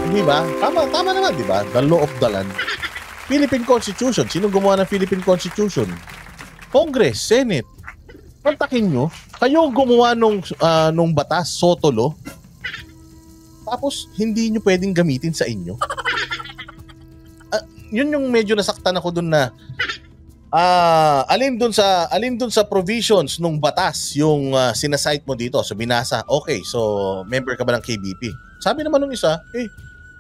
Di ba? Tama naman, di ba? The law of the land. Philippine Constitution. Sino gumawa ng Philippine Constitution? Congress, Senate. Pantakin nyo, kayo gumawa nung batas, Soto Law. Tapos, hindi nyo pwedeng gamitin sa inyo. Yun yung medyo nasaktan ako dun na alin dun sa provisions nung batas yung sinasite mo dito. So, binasa. Okay, so, member ka ba ng KBP? Sabi naman nung isa,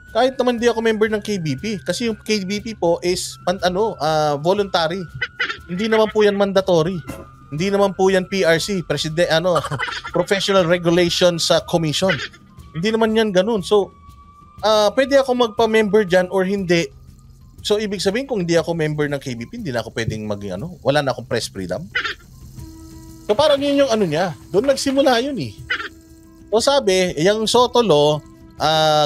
kahit naman di ako member ng KBP kasi yung KBP po is voluntary. Hindi naman po yan mandatory. Hindi naman po yan PRC, Professional Regulations Commission. Hindi naman yan ganun. So, pwede ako magpa-member dyan or hindi. So, ibig sabihin kung hindi ako member ng KBP, hindi na ako pwedeng wala na akong press freedom. So, parang yun yung niya. Doon nagsimula yun eh. So, sabi, yung Soto Law,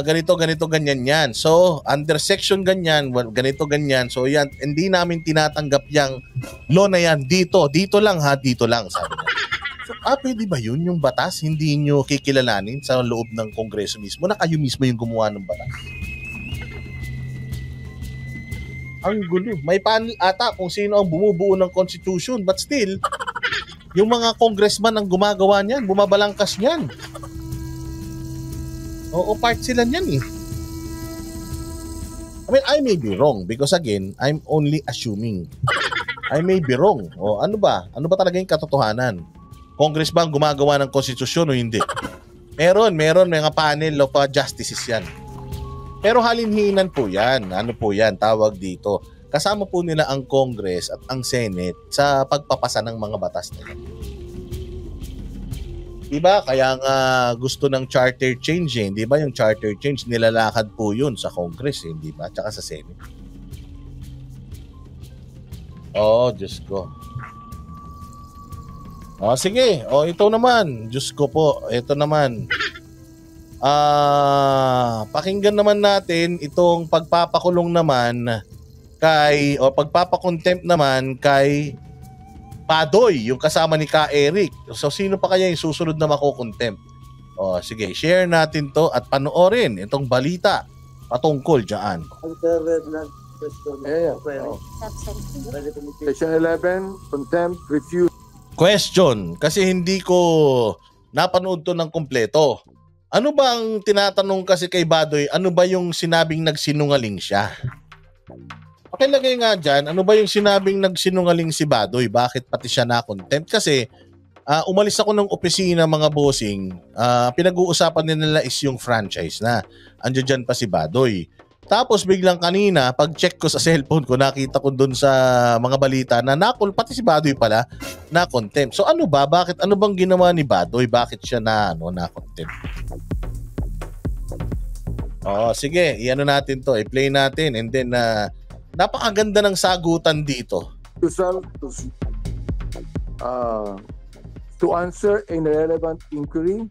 ganito, ganyan yan. So, under section ganyan, ganito, ganyan. So, yan, hindi namin tinatanggap yung law na yan. Dito lang, sabi niya. So, pwede ba yun yung batas? Hindi nyo kikilalanin sa loob ng Kongreso mismo na kayo mismo yung gumawa ng batas? Ang gulo. May panel ata kung sino ang bumubuo ng Constitution. But still, yung mga congressman ang gumagawa niyan, bumabalangkas niyan. Oo, part sila niyan eh. I mean, I may be wrong because again, I'm only assuming. I may be wrong. O ano ba? Ano ba talaga yung katotohanan? Congress ba ang gumagawa ng konstitusyon o hindi? Meron mga panel of justices yan. Pero halinhinan po yan. Ano po yan? Tawag dito. Kasama po nila ang Congress at ang Senate sa pagpapasa ng mga batas nila. Diba? Kaya nga gusto ng charter change eh. Diba yung charter change nilalakad po yun sa Congress eh. Diba? Tsaka sa Senate. Oh, Diyos ko. Oh, sige. Oh, ito naman. Diyos ko po. Ito naman. Pakinggan naman natin itong pagpapakulong naman pagpapakontempt naman kay Badoy, yung kasama ni Ka Eric. So, sino pa kaya yung susunod na makukontempt? O, sige, share natin to at panoorin itong balita patungkol dyan. Section 11, contempt, refuse. Question, kasi hindi ko napanood to ng kumpleto. Ano ba ang tinatanong kasi kay Badoy? Ano ba yung sinabing nagsinungaling siya? Pakilagay nga dyan, ano ba yung sinabing nagsinungaling si Badoy? Bakit pati siya na-contempt? Kasi umalis ako ng opisina mga bossing, pinag-uusapan nila is yung franchise na. Andiyan dyan pa si Badoy. Tapos biglang kanina, pag-check ko sa cellphone ko, nakita ko dun sa mga balita na pati si Badoy pala na-contempt. So ano ba? Ano bang ginawa ni Badoy? Bakit siya na-contempt? Sige, iano natin to, i-play natin and then napakaganda ng sagutan dito. To answer an irrelevant inquiry,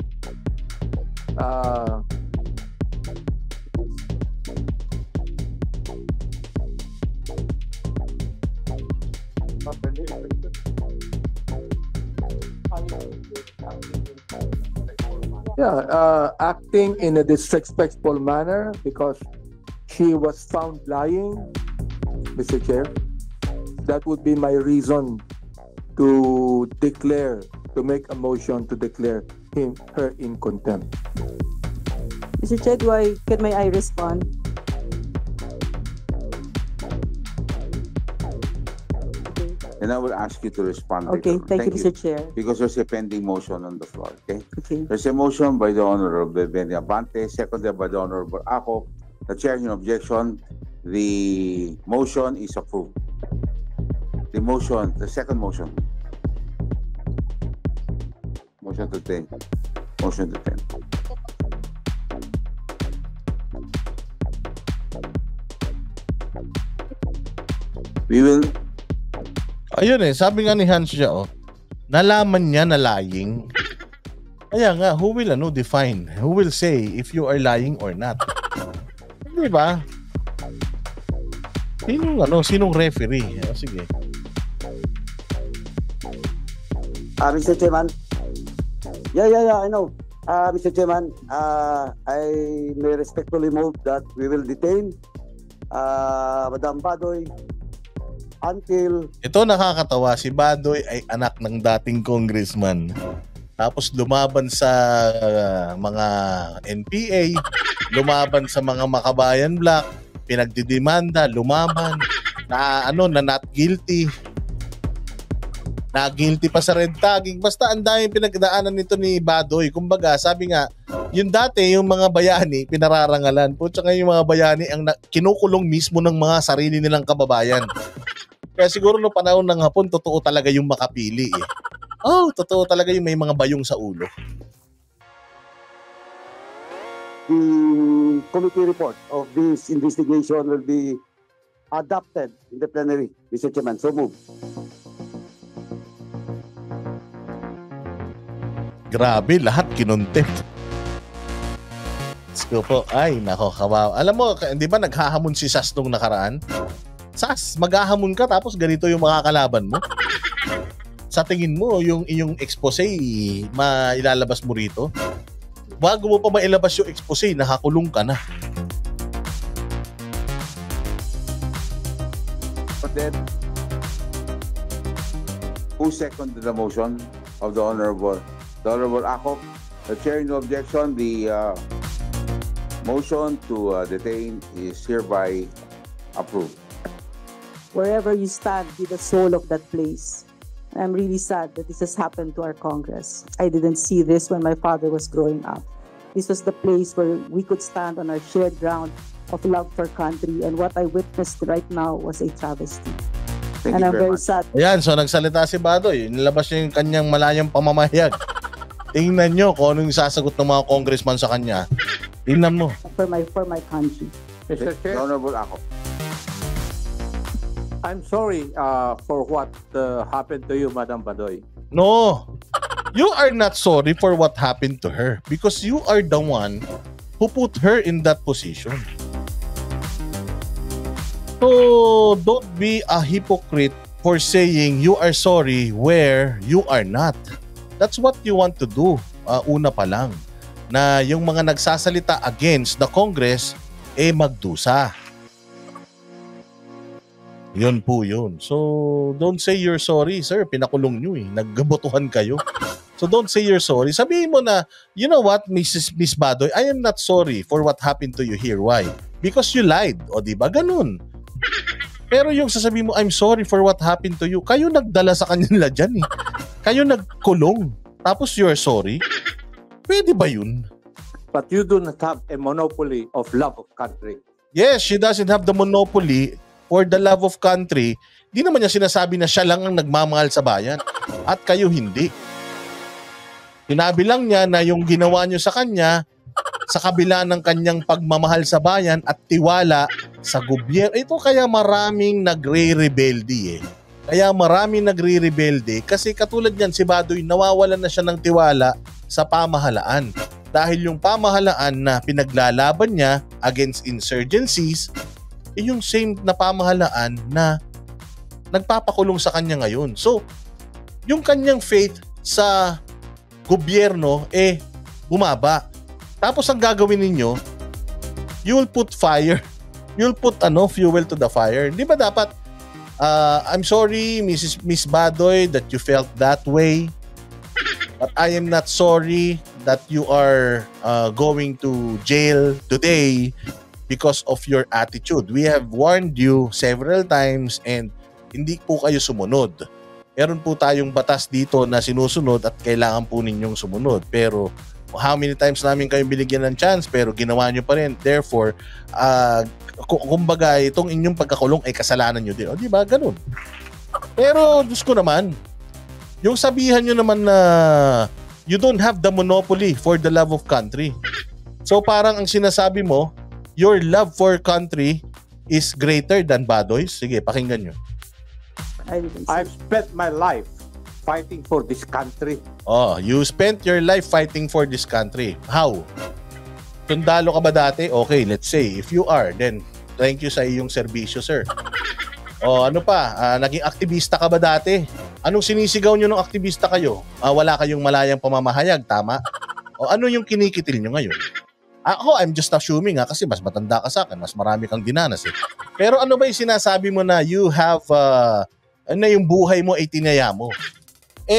acting in a disrespectful manner because she was found lying, Mr. Chair. That would be my reason to make a motion to declare her in contempt. Mr. Chair, may I respond? And I will ask you to respond. Okay, thank you, Mr. Chair. Because there's a pending motion on the floor, okay? Okay. There's a motion by the Honorable Benny Abante, seconded by the Honorable Ako. The chair in objection, the motion is approved. The second motion. Motion to 10. Motion to 10. We will... Ayun sabi nga ni Hans siya, nalaman niya na lying. Kaya nga, who will define? Who will say if you are lying or not? Di ba? Sinong referee? Sige. Mr. Chairman. Yeah, I know. Mr. Chairman, I may respectfully move that we will detain Madam Badoy until Ito nakakatawa, si Badoy ay anak ng dating congressman. Tapos lumaban sa mga NPA, lumaban sa mga Makabayan Black, pinagdidemanda, lumaban, na not guilty. Na guilty pa sa red tagging. Basta ang daming pinagdaanan nito ni Badoy. Kumbaga, sabi nga, yung dati, yung mga bayani, pinararangalan. Putya nga yung mga bayani ang kinukulong mismo ng mga sarili nilang kababayan. Kaya siguro no panahon ng hapon, totoo talaga yung makapili eh. Oh, totoo talaga yung may mga bayong sa ulo. the committee report of this investigation will be adopted in the plenary, Mr. Chairman. So move. Grabe, lahat kinontempt. Let's go po. Ay, nako, kawawa. Alam mo, di ba naghahamon si Sas nung nakaraan? Sas, maghahamon ka tapos ganito yung makakalaban mo? Sa tingin mo, yung iyong expose, mailalabas mo rito? Bago mo pa mailabas yung expose, nakakulong ka na. But then, who seconded the motion of the Honorable Akop? The chair, no objection. The motion to detain is hereby approved. Wherever you stand, be the soul of that place. I'm really sad that this has happened to our Congress. I didn't see this when my father was growing up. This was the place where we could stand on our shared ground of love for country, and what I witnessed right now was a travesty. Thank And you I'm very very much. sad. Ayan, so nagsalita si Badoy. Nilabas niya yung kanyang malayang pamamahayag. Tingnan nyo kung anong sasagot ng mga congressman sa kanya. Tingnan mo. For my country. Mr. The Chair, Honorable Akop. I'm sorry for what happened to you, Madam Badoy. No. You are not sorry for what happened to her because you are the one who put her in that position. So, don't be a hypocrite for saying you are sorry where you are not. That's what you want to do, una pa lang. Na yung mga nagsasalita against the Congress, magdusa. Yun po yun. So, don't say you're sorry, sir. Pinakulong nyo eh. Naggabotohan kayo. So, don't say you're sorry. Sabihin mo na, you know what, Miss Badoy, I am not sorry for what happened to you here. Why? Because you lied. O diba? Ganun. Pero yung sasabihin mo, I'm sorry for what happened to you, kayo nagdala sa kanila dyan eh. Kayo nagkulong. Tapos you're sorry? Pwede ba yun? But you do not have a monopoly of love of country. Yes, she doesn't have the monopoly for the love of country. Di naman niya sinasabi na siya lang ang nagmamahal sa bayan at kayo hindi. Sinabi lang niya na yung ginawa niyo sa kanya sa kabila ng kanyang pagmamahal sa bayan at tiwala sa gobyerno. Ito kaya maraming nagre-rebelde eh. Kaya maraming nagre-rebelde kasi katulad niyan si Badoy nawawalan na siya ng tiwala sa pamahalaan. Dahil yung pamahalaan na pinaglalaban niya against insurgencies, yung same na pamahalaan na nagpapakulong sa kanya ngayon. So, yung kanyang faith sa gobyerno bumaba. Tapos ang gagawin ninyo, you'll put fire. You'll put fuel to the fire. Di ba dapat I'm sorry Miss Badoy that you felt that way. But I am not sorry that you are going to jail today because of your attitude. We have warned you several times and hindi po kayo sumunod. Meron po tayong batas dito na sinusunod at kailangan po ninyong sumunod. Pero how many times namin kayong binigyan ng chance pero ginawa nyo pa rin. Therefore, kumbaga itong inyong pagkakulong ay kasalanan nyo din. O di ba? Ganun. Pero Diyos ko naman, yung sabihan nyo naman na you don't have the monopoly for the love of country. So parang ang sinasabi mo, your love for country is greater than Badoy's. Sige, pakinggan nyo. I've spent my life fighting for this country. Oh, you spent your life fighting for this country. How? Sundalo ka ba dati? Okay, let's say, if you are, then thank you sa iyong serbisyo, sir. O ano pa, naging aktivista ka ba dati? Anong sinisigaw nyo nung aktivista kayo? Wala kayong malayang pamamahayag, tama? O ano yung kinikitil nyo ngayon? Ako, I'm just assuming kasi mas matanda ka sa akin, mas marami kang dinanas eh. Pero ano ba yung sinasabi mo na you have, ano yung buhay mo ay tinaya mo?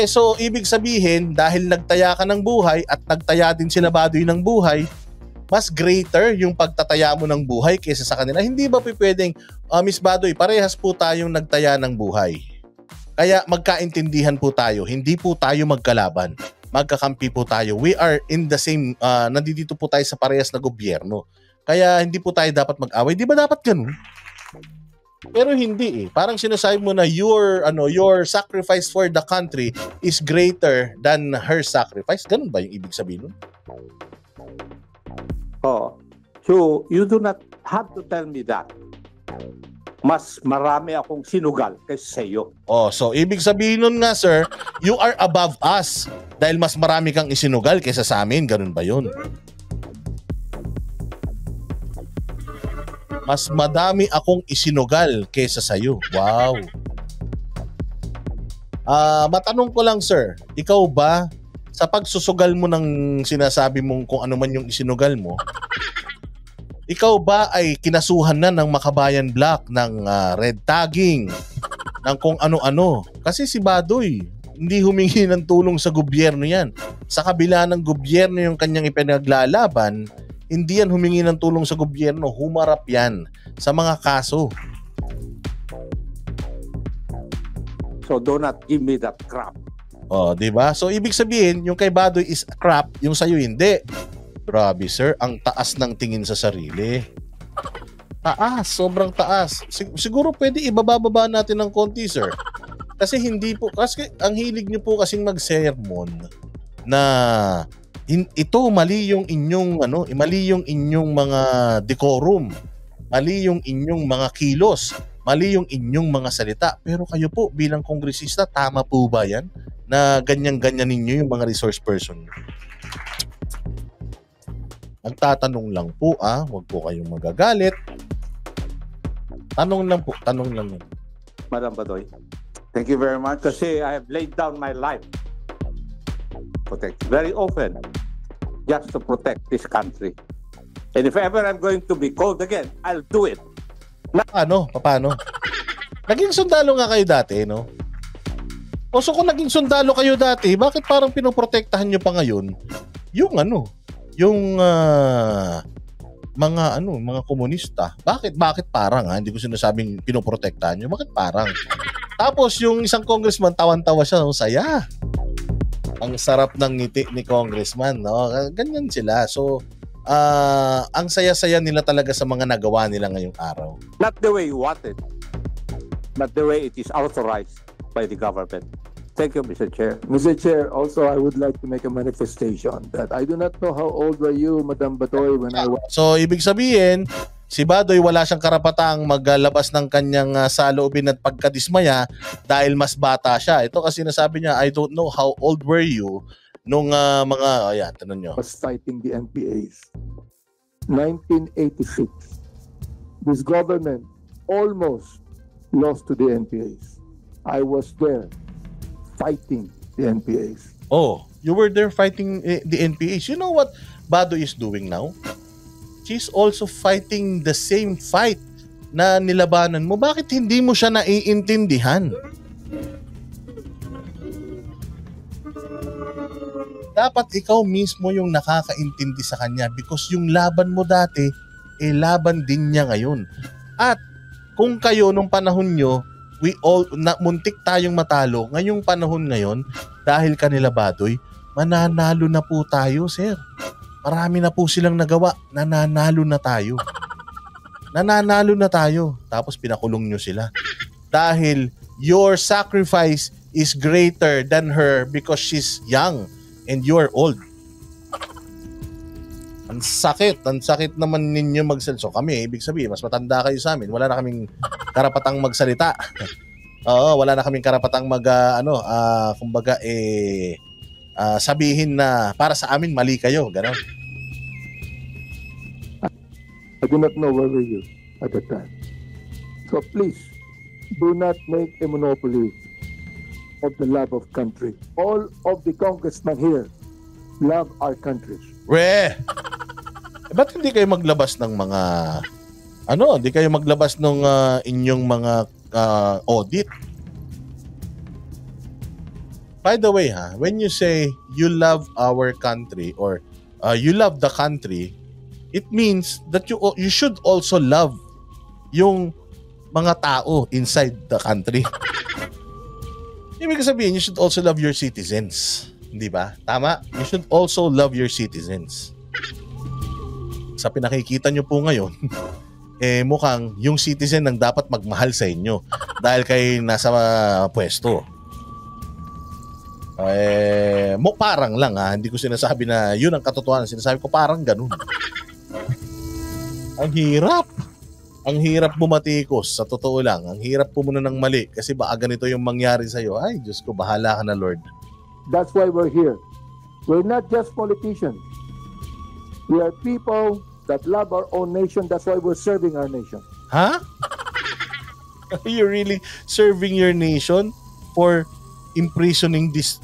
So ibig sabihin, dahil nagtaya ka ng buhay at nagtaya din sila Baduy ng buhay, mas greater yung pagtataya mo ng buhay kaysa sa kanila. Hindi ba pwedeng, Miss Baduy, parehas po tayong nagtaya ng buhay. Kaya magkaintindihan po tayo, hindi po tayo magkalaban. Magkakampi po tayo. We are in the same, nandito po tayo sa parehas na gobyerno. Kaya hindi po tayo dapat mag-away. Di ba dapat ganun? Pero hindi eh. Parang sinasabi mo na your sacrifice for the country is greater than her sacrifice. Ganun ba yung ibig sabihin nun? Oh, so you do not have to tell me that. Mas marami akong sinugal kaysa sa iyo. Oh, so ibig sabihin nun nga, sir, you are above us dahil mas marami kang isinugal kaysa sa amin. Ganun ba yun? Mas madami akong isinugal kaysa sa iyo. Wow. Matanong ko lang, sir, ikaw ba sa pagsusugal mo ng sinasabi mong kung ano man yung isinugal mo, ikaw ba ay kinasuhan na ng Makabayan Black, ng red tagging, ng kung ano-ano? Kasi si Baduy, hindi humingi ng tulong sa gobyerno yan. Sa kabila ng gobyerno yung kanyang ipinaglalaban, hindi yan humingi ng tulong sa gobyerno. Humarap yan sa mga kaso. So do not give me that crap. Oh, di ba? So ibig sabihin, yung kay Baduy is crap, yung sa'yo hindi. Grabe, sir, ang taas ng tingin sa sarili. Taas, sobrang taas. Siguro pwede ibababa natin ng konti, sir. Kasi hindi po, kasi ang hilig niyo po kasing mag-sermon na ito mali yung inyong mali yung inyong mga decorum, mali yung inyong mga kilos, mali yung inyong mga salita. Pero kayo po bilang kongresista, tama po ba yan na ganyan-ganyan ninyo yung mga resource person? Nagtatanong lang po, huwag po kayong magagalit. Tanong lang po, tanong lang. Madam Baduy, Thank you very much. kasi I have laid down my life Protect. very often just to protect this country. And if ever I'm going to be called again, I'll do it. Paano? Naging sundalo nga kayo dati, no? O so kung naging sundalo kayo dati, bakit parang pinoprotektahan nyo pa ngayon yung mga komunista? Bakit parang hindi ko sinasabing pinoprotektahan nyo, bakit parang? Tapos yung isang congressman, tawan-tawa siya, saya. Ang sarap ng ngiti ni congressman, no? Ganyan sila. So, ang saya-saya nila talaga sa mga nagawa nila ngayong araw. Not the way you want it, but the way it is authorized by the government. Thank you, Mr. Chair. Mr. Chair, also I would like to make a manifestation that I do not know how old were you, Madam Baduy, when I was... So, ibig sabihin, si Baduy wala siyang karapatang maglabas ng kanyang saloobin at pagkadismaya dahil mas bata siya. Ito kasi nasabi niya, I don't know how old were you nung tanong nyo. was fighting the NPAs. 1986, this government almost lost to the NPAs. I was there fighting the NPAs. Oh, you were there fighting the NPAs. You know what Baduy is doing now? She's also fighting the same fight na nilabanan mo. Bakit hindi mo siya naiintindihan? Dapat ikaw mismo yung nakakaintindi sa kanya because yung laban mo dati, laban din niya ngayon. At kung kayo nung panahon nyo, muntik tayong matalo, ngayong panahon ngayon, dahil kanila Baduy, mananalo na po tayo, sir. Marami na po silang nagawa, nananalo na tayo. Tapos pinakulong nyo sila. Dahil your sacrifice is greater than her because she's young and you're old. Ang sakit naman ninyo magsalita. So kami, ibig sabihin, mas matanda kayo sa amin. Wala na kaming karapatang magsalita. Oo, wala na kaming karapatang sabihin na para sa amin mali kayo, gano'n. I do not know where were you at that time. So please, do not make a monopoly of the love of country. All of the congressmen here love our country. Ba't hindi kayo maglabas ng mga hindi kayo maglabas ng inyong mga audit? By the way, when you say you love our country or you love the country, it means that you should also love yung mga tao inside the country. Ibig sabihin, you should also love your citizens. Hindi ba? Tama? You should also love your citizens. Sa pinakikita nyo po ngayon, mukhang yung citizen ang dapat magmahal sa inyo dahil kayo nasa pwesto. Parang lang hindi ko sinasabi na yun ang katotohanan. Sinasabi ko parang ganun. Ang hirap bumatikos, sa totoo lang. Ang hirap pumunta ng mali kasi baka ganito yung mangyari sa'yo. Ay, Diyos ko, bahala ka na, Lord. That's why we're here. We're not just politicians. We are people that love our own nation. That's why we're serving our nation. Huh? Are you really serving your nation for imprisoning this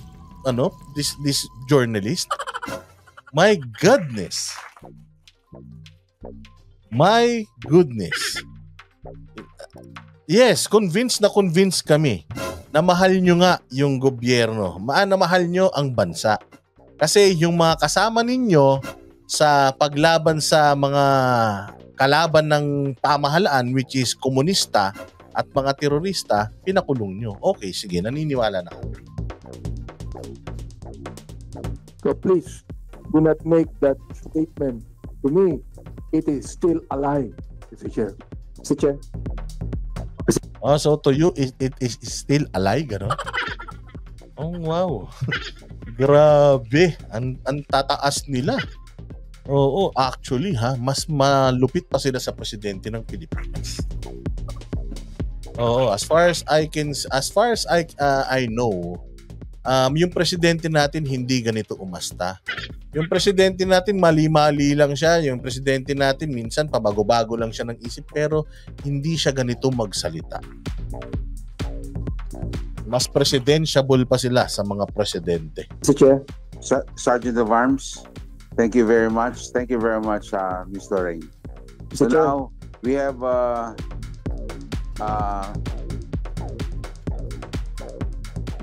journalist? My goodness. Yes, convinced kami na mahal nyo nga yung gobyerno. Na mahal nyo ang bansa. Kasi yung mga kasama ninyo sa paglaban sa mga kalaban ng pamahalaan, which is komunista at mga terorista, pinakulong nyo. Okay, sige, naniniwala na ako. So please, do not make that statement. To me, it is still alive, Mr. Chair. Mr. Chair. So to you, it is still alive, gano'n? Oh, wow. Grabe. Ang tataas nila. Oo, actually mas malupit pa sila sa presidente ng Pilipinas. Oo, as far as I know, yung presidente natin hindi ganito umasta. Yung presidente natin mali-mali lang siya. Yung presidente natin minsan pabago-bago lang siya ng isip pero hindi siya ganito magsalita. Mas presidentiable pa sila sa mga presidente. Mr. Chair. Sergeant of Arms, thank you very much. Thank you very much, Ms. Lorraine. So Chair. now we have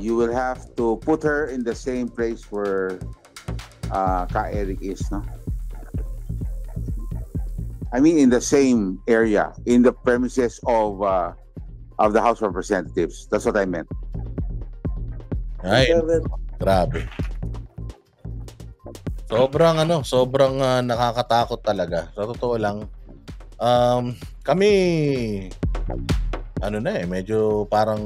you will have to put her in the same place where Ka Eric is, no? I mean, in the same area, in the premises of the House of Representatives. That's what I meant. Ay, grabe. Sobrang nakakatakot talaga. Sa totoo lang, kami medyo parang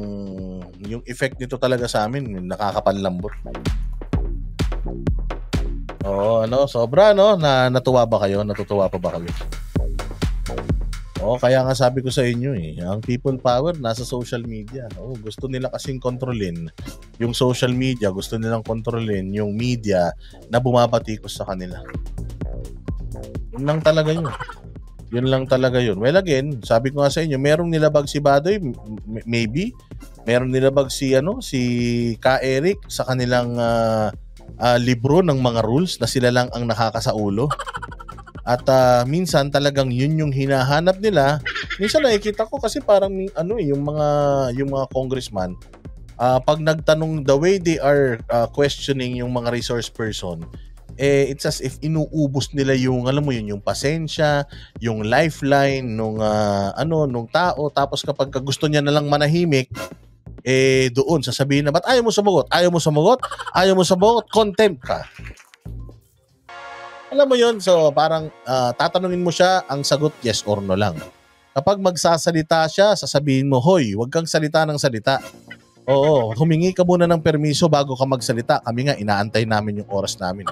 yung effect nito talaga sa amin nakakapanlambot. Oo, sobra natuwa ba kayo? Natutuwa pa ba kayo? Kaya nga sabi ko sa inyo ang people power nasa social media. Gusto nila kasing kontrolin yung social media, gusto nilang kontrolin yung media na bumabatikos sa kanila. Yun lang talaga yun. Well, again, sabi ko nga sa inyo, merong nilabag si Badoy, maybe. Merong nilabag si Ka Eric sa kanilang libro ng mga rules na sila lang ang nakakasaulo. At minsan talagang yun yung hinahanap nila. Minsan nakikita ko kasi parang yung mga congressman pag nagtanong, the way they are questioning yung mga resource person, it's as if inuubos nila yung yung pasensya, yung lifeline nung tao. Tapos kapag gusto niya na lang manahimik, doon sasabihin na, ba't ayaw mo sumagot, contempt ka. Alam mo yun, so parang tatanungin mo siya, ang sagot yes or no lang. Kapag magsasalita siya, sasabihin mo, hoy, wag kang salita ng salita. Oo, humingi ka muna ng permiso bago ka magsalita. Kami nga, inaantay namin yung oras namin.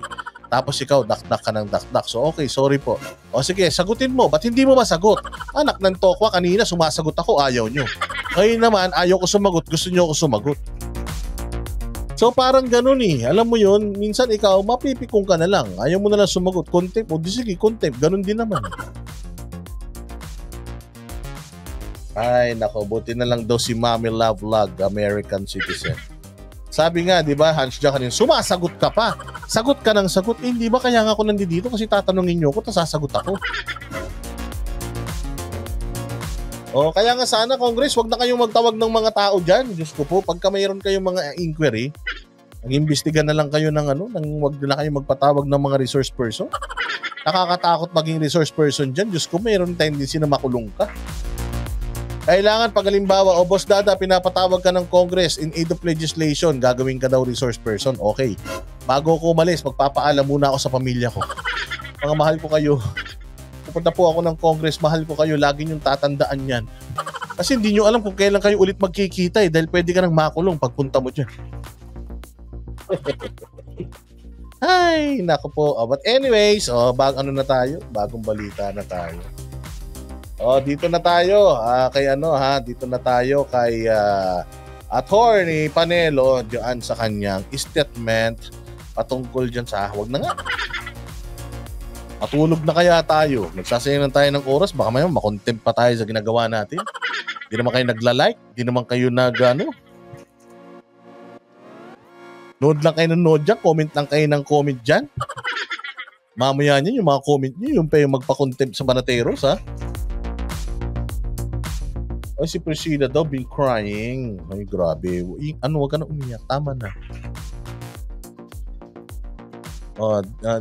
Tapos ikaw, dakdak ka ng dakdak. So okay, sorry po. O sige, sagutin mo. Ba't hindi mo masagot? Anak ng tokwa, kanina sumasagot ako, ayaw nyo. Ngayon naman, ayaw ko sumagot, gusto nyo ako sumagot. So parang ganun alam mo yun, minsan ikaw mapipikong ka na lang, ayaw mo na lang sumagot, contempt, o di sige, contempt, ganun din naman. Ay nako, buti na lang daw si Mami Love Vlog, American citizen. Sabi nga, di ba, Hans Jacqueline, sumasagot ka pa. Sagot ka ng sagot. Eh, hindi ba kaya nga ako nandito kasi tatanungin nyo ako, tapos sasagot ako. O, kaya nga sana, Congress, wag na kayong magtawag ng mga tao dyan. Diyos ko po, pagka mayroon kayong mga inquiry, mag-imbestiga na lang kayo ng wag na kayong magpatawag ng mga resource person. Nakakatakot maging resource person dyan. Diyos ko, mayroon tendency na makulong ka. Kailangan pag halimbawa, Boss Dada, pinapatawag ka ng Congress in aid of legislation, gagawin ka daw resource person. Okay. Bago ako umalis, magpapaalam muna ako sa pamilya ko. Mga mahal ko kayo. Pupunta po ako ng Congress, mahal ko kayo. Lagi niyong tatandaan yan. Kasi hindi niyo alam kung kailan kayo ulit magkikita dahil pwede ka nang makulong pagpunta mo dyan. Ay, naku po. But anyways, ano na tayo? Bagong balita na tayo. Dito na tayo dito na tayo kay Attorney Panelo diyan sa kanyang statement patungkol diyan sa wag na nga. Matulog na kaya tayo. Nagsasayang tayo ng oras, baka may makontempt pa tayo sa ginagawa natin. Hindi naman kayo nagla-like, hindi naman kayo Nood lang kayo ng nood dyan, comment lang kayo ng comment dyan. Mamaya niyo yung mga comment niyo, yung pa yung magpa-contempt sa Banateros, ha? Ay, si Priscilla daw been crying. Ay, grabe. Wag ka na umiyak. Tama na.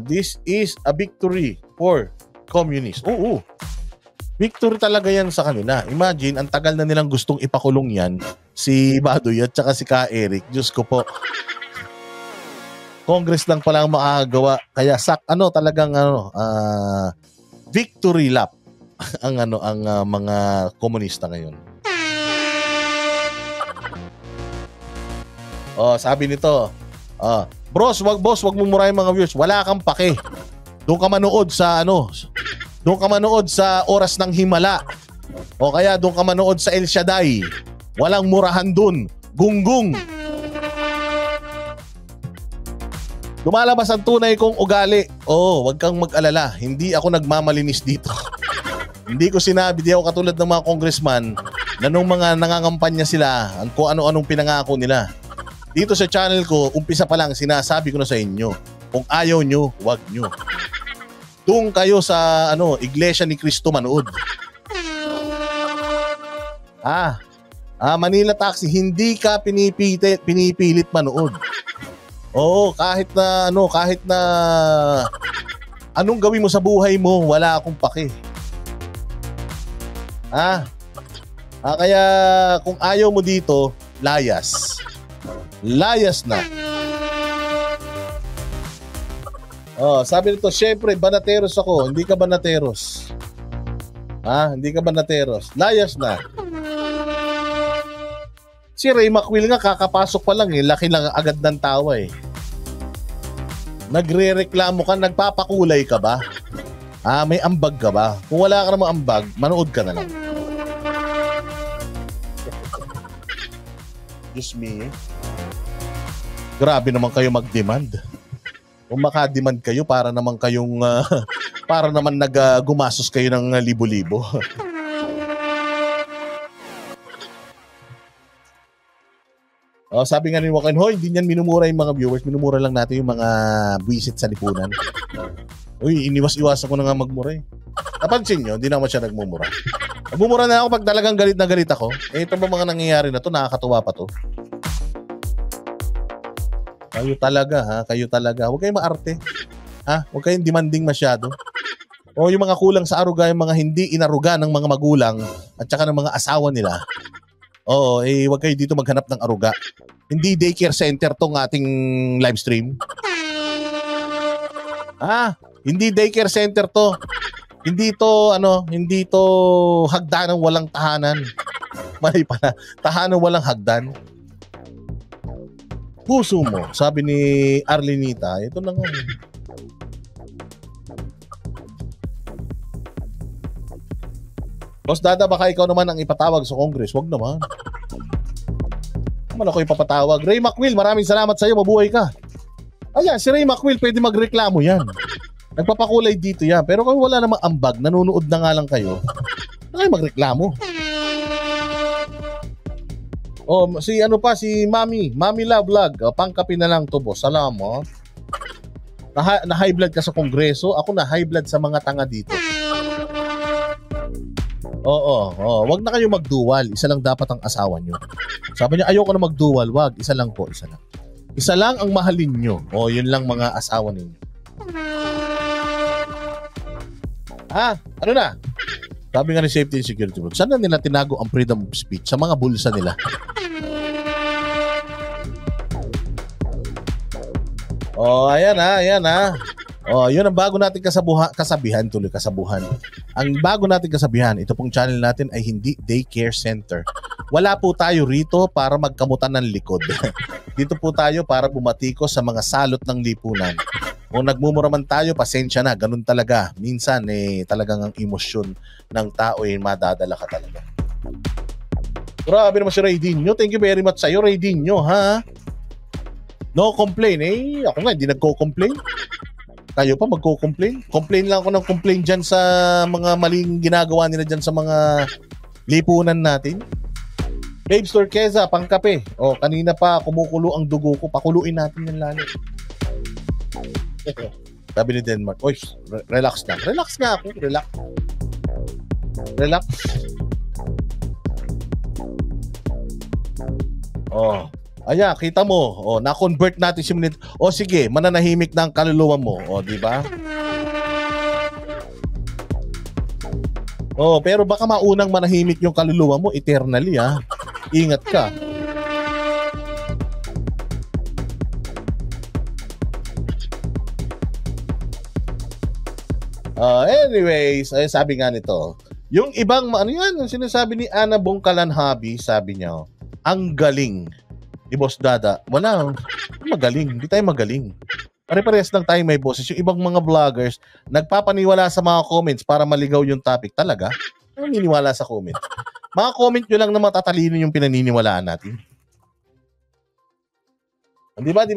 This is a victory for communists. Oo. Victory talaga yan sa kanila. Imagine, ang tagal na nilang gustong ipakulong yan. Si Baduy at saka si Ka Eric. Diyos ko po. Congress lang pala ang makakagawa. Kaya victory lap ang mga komunista ngayon. Sabi nito, boss, wag mo murahin mga viewers. Wala kang pake. Doon ka manood sa Oras ng Himala. O kaya doon ka manood sa El Shaddai. Walang murahan doon. Gunggong. Lumalabas ang tunay kong ugali. Wag kang mag-alala. Hindi ako nagmamalinis dito. Hindi ko sinabi, di ako katulad ng mga congressman na nung mga nangangampanya sila, kung ano-anong pinangako nila. Dito sa channel ko, umpisa pa lang, sinasabi ko na sa inyo, kung ayaw nyo, wag nyo. Doon kayo sa Iglesia ni Cristo manood. Manila Taxi, hindi ka pinipilit manood. Kahit na anong gawin mo sa buhay mo, wala akong pake. Kaya kung ayaw mo dito, layas. Layas na. Sabi nito, syempre, Banateros ako. Hindi ka Banateros. Hindi ka Banateros. Layas na. Si Ray McWill nga, kakapasok pa lang laki lang agad ng tawa Nagre-reklamo ka, nagpapakulay ka ba? May ambag ka ba? Kung wala ka namang ambag, manood ka na lang. Diyos me. Grabe naman kayo mag-demand. Kung maka-demand kayo, para naman kayong para naman gumasos kayo ng libo-libo. Sabi nga ni Wakan, hoy, hindi niyan minumura yung mga viewers, minumura lang natin yung mga buwisit sa lipunan. Uy, iniwas-iwas ako na nga magmura Napansin nyo, hindi naman siya nagmumura. Nagmumura na ako pag talagang galit na galit ako. Ito ba mga nangyayari na to, nakakatuwa pa to. Kayo talaga. Huwag kayong maarte. Huwag kayong demanding masyado. Yung mga kulang sa aruga, yung mga hindi inaruga ng mga magulang at saka ng mga asawa nila. Huwag kayo dito maghanap ng aruga. Hindi daycare center tong ating live stream. Hindi daycare center to. Hindi to hagdan ng walang tahanan. Mali pala. Tahanan walang hagdan. Puso mo, sabi ni Arlenita, ito na nga. Boss Dada, baka ikaw naman ang ipatawag sa Congress. Wag naman. Naman ako ipapatawag. Ray McWill, maraming salamat sa iyo. Mabuhay ka. Ayan, si Ray McWill, pwede magreklamo yan. Nagpapakulay dito yan. Pero kung wala namang ambag, nanonood na nga lang kayo, na kayo magreklamo. Oh, si ano pa, si Mami Love Vlog. Pangkapi na lang to, boss. Salamat. Na high blood ka sa Kongreso, ako na high blood sa mga tanga dito. Oo, wag na kayo magdual. Isa lang dapat ang asawa nyo. Sabi niya, ayoko na magdual. Wag, isa lang po, isa lang. Isa lang ang mahalin nyo. O, yun lang mga asawa ninyo. Ano na? Sabi nga ni Safety and Security Board, saan na nila tinago ang freedom of speech? Sa mga bulsa nila. Ayan ha. Yun ang bago nating kasabihan. Ang bago nating kasabihan, ito pong channel natin ay hindi daycare center. Wala po tayo rito para magkamutan ng likod. Dito po tayo para bumatikos sa mga salot ng lipunan. Kung nagmumura man tayo, pasensya na, ganun talaga. Minsan talagang ang emosyon ng tao madadala ka talaga. Grabe naman si Raydinho. Thank you very much sa'yo, Raydinho, ha? No complain. Ako nga, hindi nagko-complain. Kayo pa magko-complain? Complain lang ako ng complain dyan sa mga maling ginagawa nila dyan sa mga lipunan natin. Babe Store Keza, pangkape. Kanina pa kumukulo ang dugo ko. Pakuluin natin yan lalo. Sabi ni Denmark, oy, relax lang. Relax nga ako, relax. Ayan, kita mo. Na-convert natin si Minute. Sige, mananahimik na ang kaluluwa mo. Di ba? Pero baka maunang manahimik yung kaluluwa mo eternally, ha? Ingat ka. Anyways, sabi nga nito, yung ibang, yung sinasabi ni Ana Bongkalan Habi, sabi niya, ang galing ni Boss Dada. Wala, magaling. Hindi tayo magaling. Pare-parehas lang tayo may boses. Yung ibang mga vloggers, nagpapaniwala sa mga comments para maligaw yung topic. Talaga? Naniniwala sa comment. Mga comment nyo lang na matatalino yung pinaniniwalaan natin. Di ba?